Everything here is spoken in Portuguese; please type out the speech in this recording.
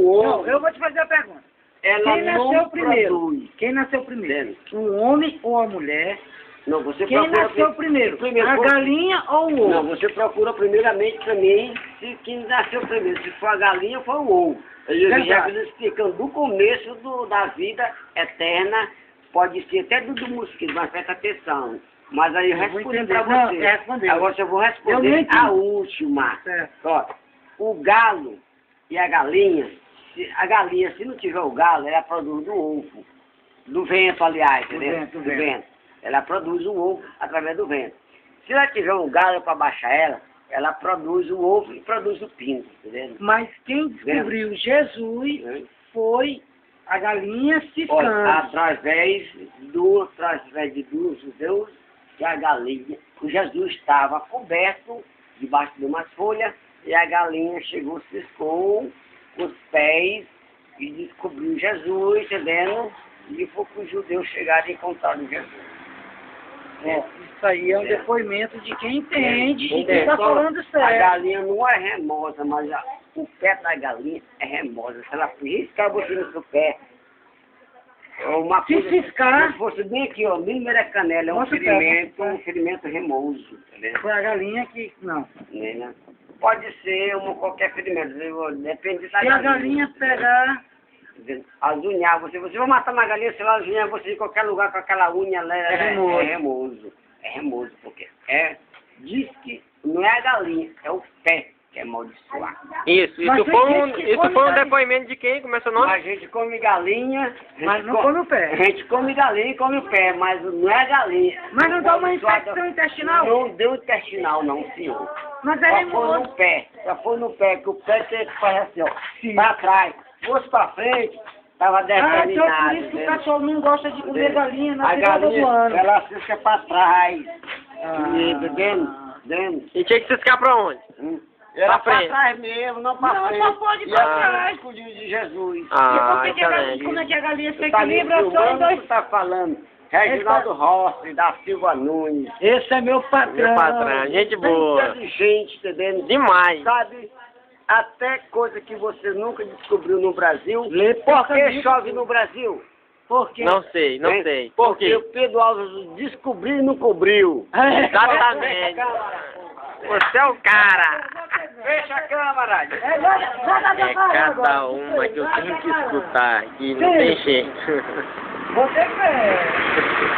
ovo. Não, eu vou te fazer a pergunta. Ela Quem não nasceu primeiro? produz. Quem nasceu primeiro? Entende? Um homem ou a mulher? Não, você Quem procura... nasceu primeiro? A por- galinha ou o ovo? Não, você procura primeiramente também se quem nasceu primeiro. Se for a galinha, foi o ovo. Eu já estou explicando do começo da vida eterna, pode ser até do mosquito, mas presta atenção. Mas aí eu respondi para você. Não, Agora eu vou responder a última. Certo. Ó, o galo e a galinha, se não tiver o galo, ela produz do ovo. Do vento, aliás, entendeu? Do vento. Ela produz o ovo através do vento. Se ela tiver um galo para baixar ela produz o ovo e produz o pinto, entendeu? Mas quem descobriu Jesus foi a galinha ciscando. Olha, através de duas judeus e a galinha. O Jesus estava coberto debaixo de umas folhas e a galinha chegou, ciscou com os pés e descobriu Jesus, entendeu? E foi para os judeus chegarem e encontraram Jesus. Isso aí é um depoimento de quem entende e quem está falando A sério. galinha não é remosa, mas o pé da galinha é remosa. Se ela riscar você no seu pé, uma Se coisa, ciscar, se fosse bem aqui, ó, bem no meio da canela, é um ferimento remoso, entendeu? foi a galinha que... Não. Né? Pode ser qualquer ferimento, depende da Se a galinha pegar... Azunhar, você vai matar uma galinha, se ela azunhar você em qualquer lugar com aquela unha, é remoso. É remoso, porque diz que não é a galinha, é o pé que é amaldiçoado. Isso foi um depoimento de quem? Como é seu nome? A gente come galinha, Mas não come o pé. A gente come galinha e come o pé, mas não é a galinha. Mas não dá uma infecção intestinal? Não deu intestinal não, senhor. Mas é Só foi remoso. no pé, que o pé tem que fazer assim, ó, pra trás. Fosse pra frente, tava Então determinado. por isso que o pessoal não gosta de comer galinha na A virada do galinha, ano. ela fica pra trás. Entendendo? E tinha que ciscar pra onde? Ela Pra pra frente. trás mesmo, não pra Não, frente. só pode E pra ela trás. escolheu de Jesus. Ah, E por que a galinha, excelente. como é que a galinha se Tá me equilibra só em filmando, dois... tu tá falando. Reginaldo Rossi, da Silva Nunes. Esse é meu patrão. Meu patrão, gente boa. Bem inteligente, entendendo? Demais. Sabe, até coisa que você nunca descobriu no Brasil. Lê Por que pensamento. chove no Brasil? Por quê? Não sei. Por Porque quê? o Pedro Alves descobriu e não cobriu. Exatamente. Você é o cara. Fecha a câmera. É cada uma que eu tenho que escutar e não tem jeito. Você quer.